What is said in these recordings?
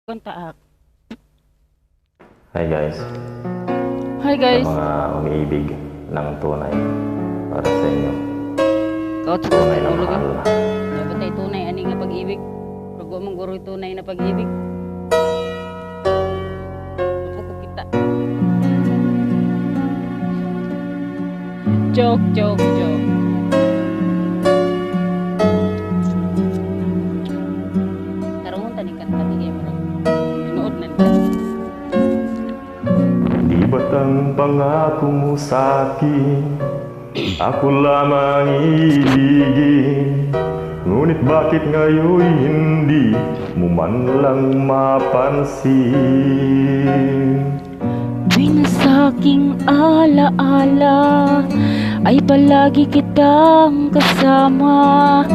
Kontaak. Hi guys, Hi guys. sa mga umiibig ng tunay para sa inyo. Kaot sa Tunay na tulog. mahal. Dapat ay tunay ani nga pag-ibig. Pag mong guro tunay na pag-ibig. Ako kita. Joke. Tarungon tani kanta ni Gamer. Tinuod na nila. Di ba't ang pangako mo sa'kin ako lamang iibigin? Ngunit bakit ngayon hindi mo man lang mapansin? Tuwing sa aking alaala ay palagi kitang kasama.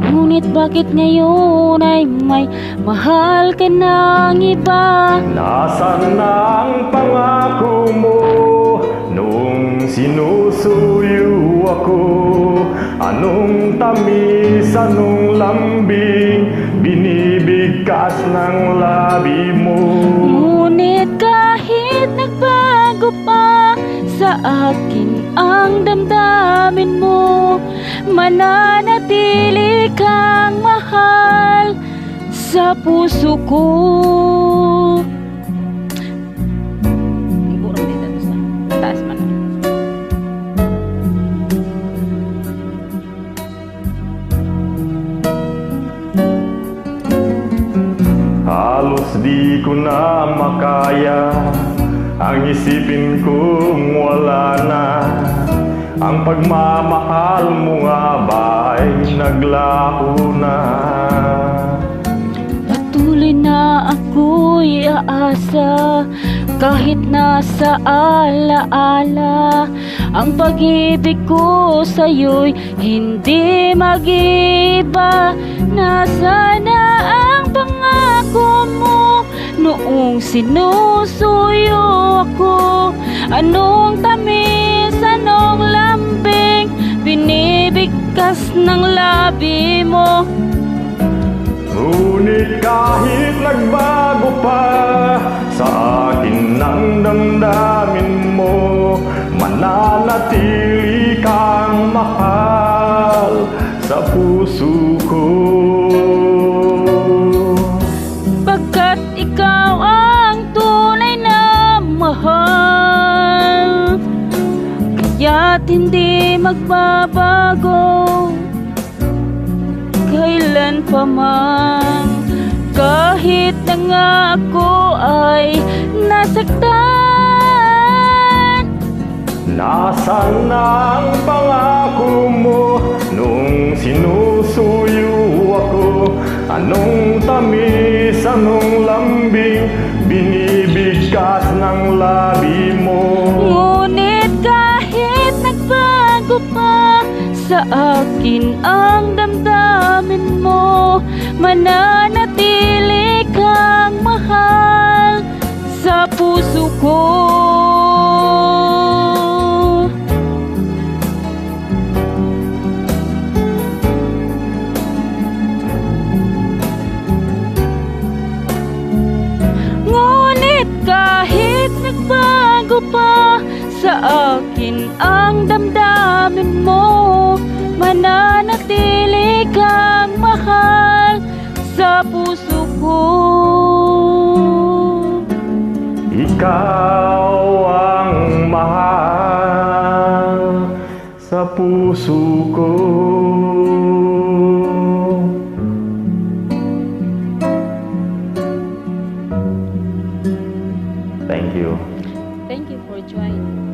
Ngunit bakit ngayon ay may mahal ka ng iba? Nasaan na ang pangako mo nung sinusuyo ako? Anong tamis, anong lambing binibigkas ng labi mo? Ngunit kahit nagbago pa sa akin ang damdamin mo, mananatili kang mahal sa puso ko. Burong dito to sa taas man. Halos di ko na makaya ang isipin kong wala na. Ang pagmamahal mo nga ba ay naglaho na? Patuloy na ako'y aasa kahit nasa alaala. Ang pag-ibig ko sa'yo'y hindi mag-iba. Nasaan na ang pangako mo noong sinusuyo ako? Anong tamis, anong lambing binibigkas ng labi mo? Ngunit kahit nagbago pa sa akin ang damdamin mo, mananatili kang mahal sa puso ko. Pagkat ikaw ang tunay na mahal, kaya't hindi magbabago kailan pa man. Kahit na nga ako ay nasaktan. Nasaan na ang pangako mo nung sinusuyo ako? Anong tamis, anong lambing binibigkas ng labi mo? Ngunit kahit nagbago pa sa akin ang damdamin mo, mananatili kang mahal sa puso ko. Ngunit kahit nagbago pa sa akin ang damdamin mo, mananatili kang mahal sa puso ko. Ikaw ang mahal sa puso ko. Thank you. Thank you for joining.